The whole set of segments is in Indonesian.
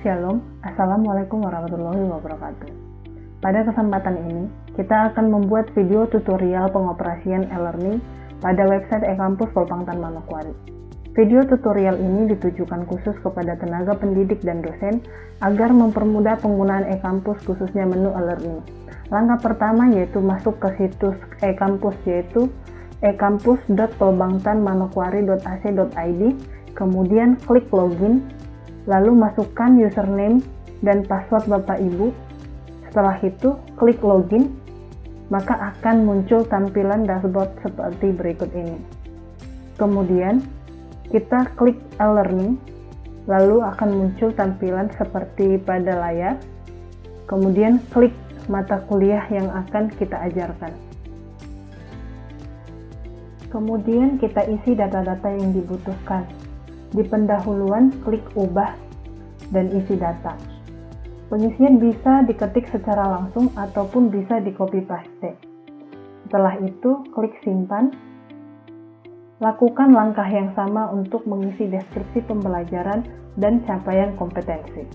Shalom, Assalamualaikum warahmatullahi wabarakatuh. Pada kesempatan ini, kita akan membuat video tutorial pengoperasian e-learning pada website e-kampus Polpangtan Manokwari. Video tutorial ini ditujukan khusus kepada tenaga pendidik dan dosen agar mempermudah penggunaan e-kampus khususnya menu e-learning. Langkah pertama yaitu masuk ke situs e-kampus yaitu ekampus.polbangtanmanokwari.ac.id, kemudian klik login, lalu masukkan username dan password Bapak Ibu. Setelah itu klik login, maka akan muncul tampilan dashboard seperti berikut ini. Kemudian kita klik e-learning, lalu akan muncul tampilan seperti pada layar. Kemudian klik mata kuliah yang akan kita ajarkan. Kemudian kita isi data-data yang dibutuhkan. Di pendahuluan klik ubah dan isi data. Pengisian bisa diketik secara langsung ataupun bisa di copy paste. Setelah itu klik simpan. Lakukan langkah yang sama untuk mengisi deskripsi pembelajaran dan capaian kompetensi.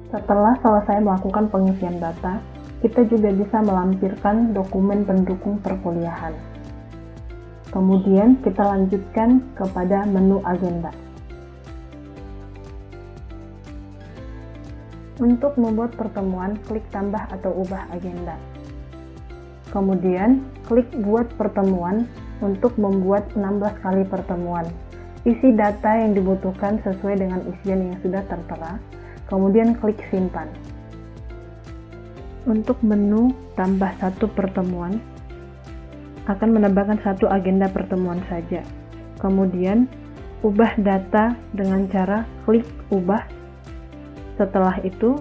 Setelah selesai melakukan pengisian data, kita juga bisa melampirkan dokumen pendukung perkuliahan. Kemudian kita lanjutkan kepada menu agenda. Untuk membuat pertemuan, klik tambah atau ubah agenda. Kemudian, klik buat pertemuan untuk membuat 16 kali pertemuan. Isi data yang dibutuhkan sesuai dengan isian yang sudah tertera, kemudian klik simpan. Untuk menu tambah satu pertemuan, akan menambahkan satu agenda pertemuan saja. Kemudian, ubah data dengan cara klik ubah. Setelah itu,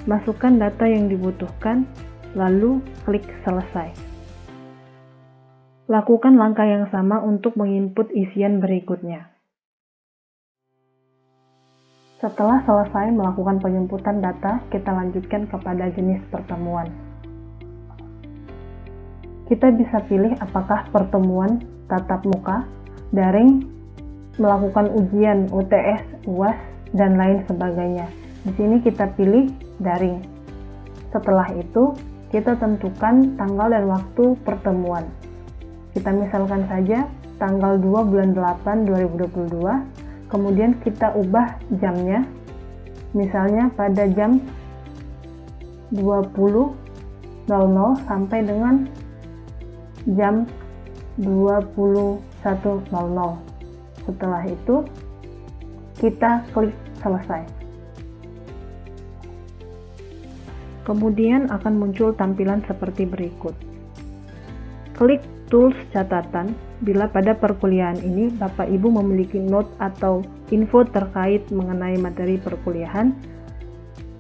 masukkan data yang dibutuhkan, lalu klik selesai. Lakukan langkah yang sama untuk menginput isian berikutnya. Setelah selesai melakukan penginputan data, kita lanjutkan kepada jenis pertemuan. Kita bisa pilih apakah pertemuan tatap muka, daring, melakukan ujian, UTS, UAS, dan lain sebagainya. Di sini kita pilih daring. Setelah itu, kita tentukan tanggal dan waktu pertemuan. Kita misalkan saja tanggal 2 bulan 8 2022, kemudian kita ubah jamnya, misalnya pada jam 20.00 sampai dengan jam 21.00. Setelah itu, kita klik selesai. Kemudian akan muncul tampilan seperti berikut. Klik tools catatan bila pada perkuliahan ini Bapak Ibu memiliki note atau info terkait mengenai materi perkuliahan.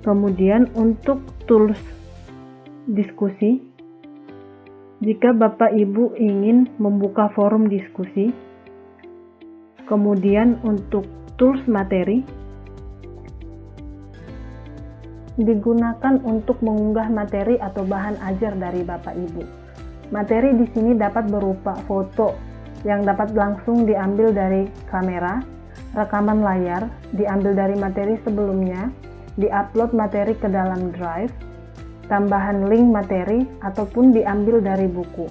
Kemudian untuk tools diskusi, jika Bapak Ibu ingin membuka forum diskusi. Kemudian untuk tools materi, digunakan untuk mengunggah materi atau bahan ajar dari Bapak Ibu. Materi di sini dapat berupa foto yang dapat langsung diambil dari kamera, rekaman layar, diambil dari materi sebelumnya, diupload materi ke dalam drive, tambahan link materi, ataupun diambil dari buku.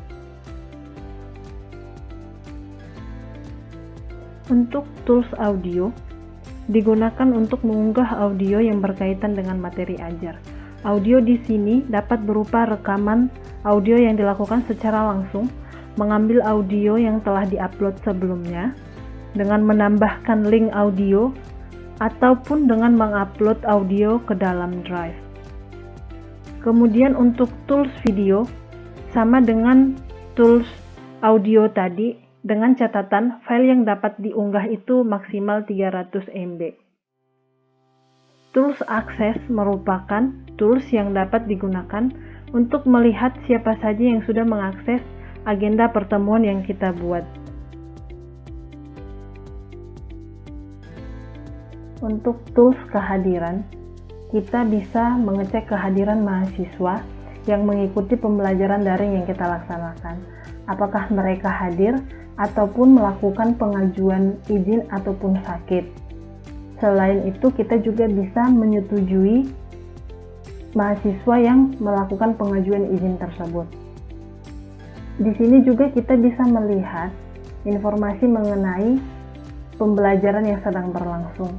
Untuk tools audio, digunakan untuk mengunggah audio yang berkaitan dengan materi ajar. Audio di sini dapat berupa rekaman audio yang dilakukan secara langsung, mengambil audio yang telah diupload sebelumnya, dengan menambahkan link audio, ataupun dengan mengupload audio ke dalam drive. Kemudian untuk tools video, sama dengan tools audio tadi, dengan catatan file yang dapat diunggah itu maksimal 300 MB. Tools akses merupakan tools yang dapat digunakan untuk melihat siapa saja yang sudah mengakses agenda pertemuan yang kita buat. Untuk tools kehadiran, kita bisa mengecek kehadiran mahasiswa yang mengikuti pembelajaran daring yang kita laksanakan. Apakah mereka hadir ataupun melakukan pengajuan izin ataupun sakit. Selain itu, kita juga bisa menyetujui mahasiswa yang melakukan pengajuan izin tersebut. Di sini juga kita bisa melihat informasi mengenai pembelajaran yang sedang berlangsung.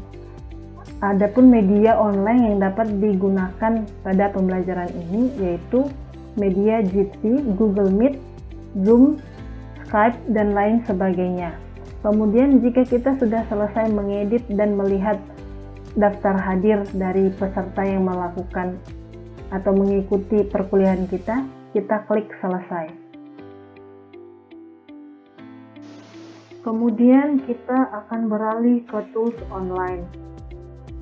Adapun media online yang dapat digunakan pada pembelajaran ini yaitu media Jitsi, Google Meet, Zoom, Skype, dan lain sebagainya. Kemudian jika kita sudah selesai mengedit dan melihat daftar hadir dari peserta yang melakukan atau mengikuti perkuliahan kita klik selesai. Kemudian kita akan beralih ke tools online.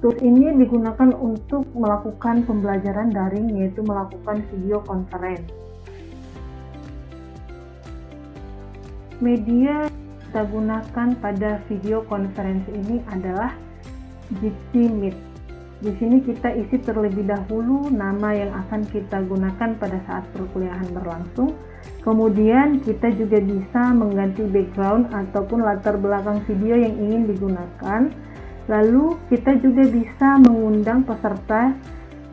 Tools ini digunakan untuk melakukan pembelajaran daring, yaitu melakukan video conference. Media kita gunakan pada video conference ini adalah Jitsi Meet. Di sini kita isi terlebih dahulu nama yang akan kita gunakan pada saat perkuliahan berlangsung. Kemudian kita juga bisa mengganti background ataupun latar belakang video yang ingin digunakan. Lalu kita juga bisa mengundang peserta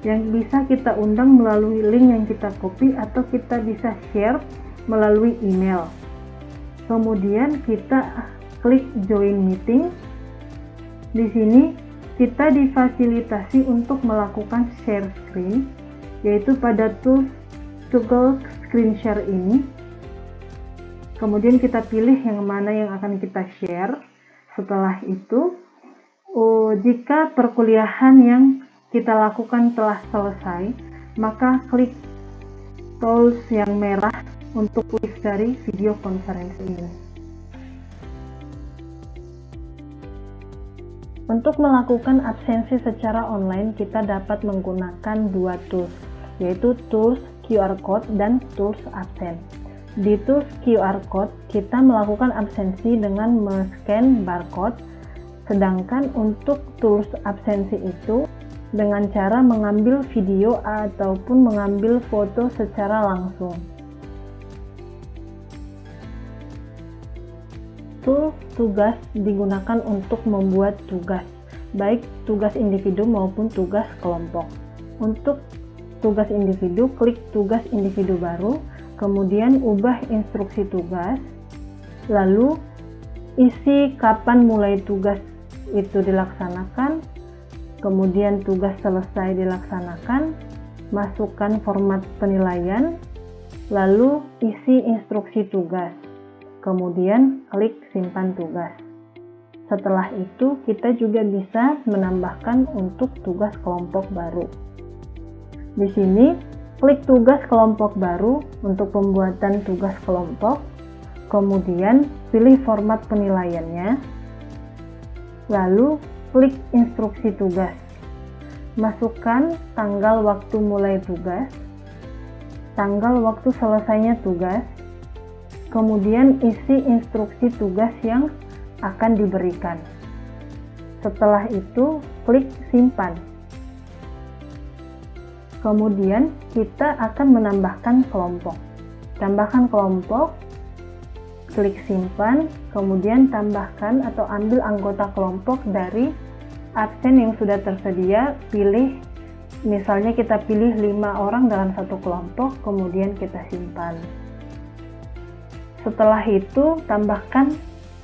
yang bisa kita undang melalui link yang kita copy atau kita bisa share melalui email. Kemudian kita klik join meeting. Di sini kita difasilitasi untuk melakukan share screen, yaitu pada tools Google Screen Share ini. Kemudian kita pilih yang mana yang akan kita share. Setelah itu, jika perkuliahan yang kita lakukan telah selesai, maka klik tools yang merah untuk list dari video conference ini. Untuk melakukan absensi secara online, kita dapat menggunakan dua tools, yaitu tools QR Code dan tools absen. Di tools QR Code, kita melakukan absensi dengan men-scan barcode, sedangkan untuk tools absensi itu dengan cara mengambil video ataupun mengambil foto secara langsung. Tool tugas digunakan untuk membuat tugas, baik tugas individu maupun tugas kelompok. Untuk tugas individu, klik tugas individu baru, kemudian ubah instruksi tugas, lalu isi kapan mulai tugas itu dilaksanakan, kemudian tugas selesai dilaksanakan, masukkan format penilaian, lalu isi instruksi tugas, kemudian klik simpan tugas. Setelah itu, kita juga bisa menambahkan untuk tugas kelompok baru. Di sini, klik tugas kelompok baru untuk pembuatan tugas kelompok, kemudian pilih format penilaiannya, lalu klik instruksi tugas. Masukkan tanggal waktu mulai tugas, tanggal waktu selesainya tugas, kemudian isi instruksi tugas yang akan diberikan. Setelah itu, klik simpan. Kemudian kita akan menambahkan kelompok. Tambahkan kelompok, klik simpan, kemudian tambahkan atau ambil anggota kelompok dari absen yang sudah tersedia. Pilih, misalnya kita pilih 5 orang dalam satu kelompok, kemudian kita simpan. Setelah itu, tambahkan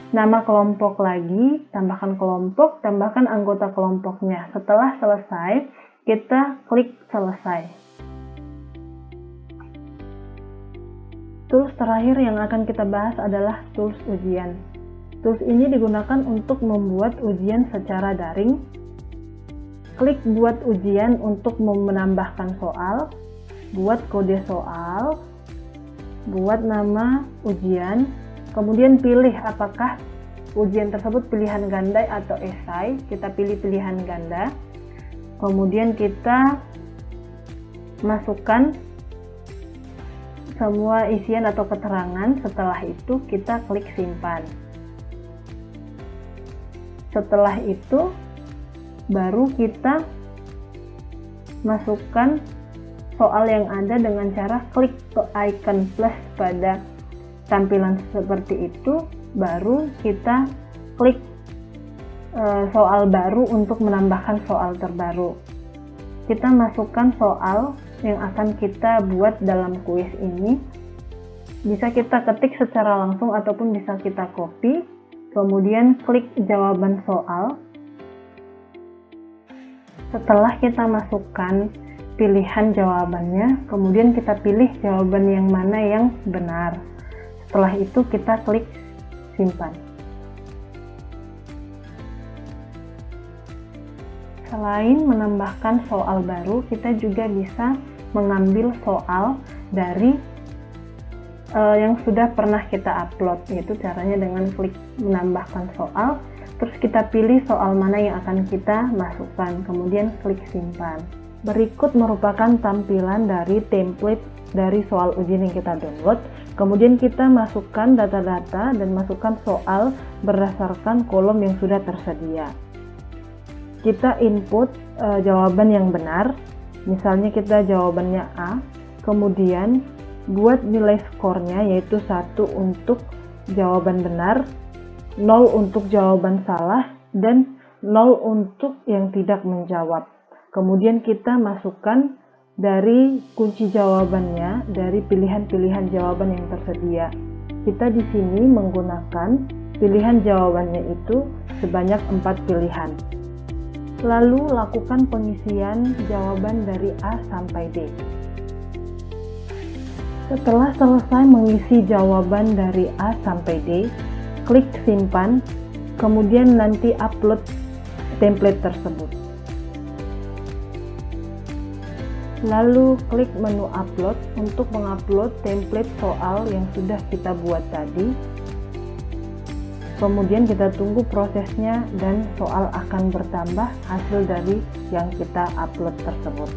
nama kelompok lagi, tambahkan kelompok, tambahkan anggota kelompoknya. Setelah selesai, kita klik selesai. Tools terakhir yang akan kita bahas adalah tools ujian. Tools ini digunakan untuk membuat ujian secara daring. Klik buat ujian untuk menambahkan soal, buat kode soal, buat nama ujian, kemudian pilih apakah ujian tersebut pilihan ganda atau esai. Kita pilih pilihan ganda. Kemudian kita masukkan semua isian atau keterangan. Setelah itu kita klik simpan. Setelah itu baru kita masukkan soal yang ada dengan cara klik ke icon plus pada tampilan seperti itu, baru kita klik soal baru untuk menambahkan soal terbaru. Kita masukkan soal yang akan kita buat dalam kuis ini. Bisa kita ketik secara langsung ataupun bisa kita copy, kemudian klik jawaban soal. Setelah kita masukkan pilihan jawabannya, kemudian kita pilih jawaban yang mana yang benar. Setelah itu kita klik simpan. Selain menambahkan soal baru, kita juga bisa mengambil soal dari yang sudah pernah kita upload, yaitu caranya dengan klik menambahkan soal, terus kita pilih soal mana yang akan kita masukkan, kemudian klik simpan. Berikut merupakan tampilan dari template dari soal ujian yang kita download. Kemudian kita masukkan data-data dan masukkan soal berdasarkan kolom yang sudah tersedia. Kita input jawaban yang benar, misalnya kita jawabannya A, kemudian buat nilai skornya yaitu 1 untuk jawaban benar, 0 untuk jawaban salah, dan 0 untuk yang tidak menjawab. Kemudian kita masukkan dari kunci jawabannya dari pilihan-pilihan jawaban yang tersedia. Kita di sini menggunakan pilihan jawabannya itu sebanyak 4 pilihan. Lalu lakukan pengisian jawaban dari A sampai D. Setelah selesai mengisi jawaban dari A sampai D, klik simpan, kemudian nanti upload template tersebut. Lalu klik menu upload untuk mengupload template soal yang sudah kita buat tadi. Kemudian kita tunggu prosesnya dan soal akan bertambah hasil dari yang kita upload tersebut.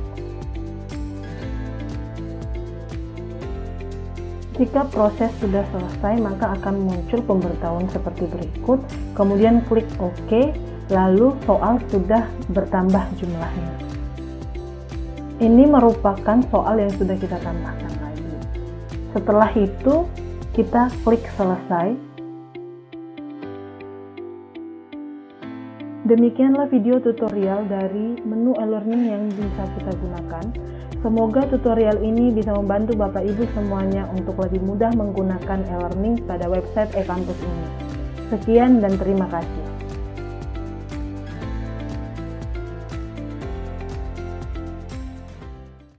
Jika proses sudah selesai, maka akan muncul pemberitahuan seperti berikut. Kemudian klik OK, lalu soal sudah bertambah jumlahnya. Ini merupakan soal yang sudah kita tambahkan lagi. Setelah itu, kita klik selesai. Demikianlah video tutorial dari menu e-learning yang bisa kita gunakan. Semoga tutorial ini bisa membantu Bapak Ibu semuanya untuk lebih mudah menggunakan e-learning pada website e-kampus ini. Sekian dan terima kasih.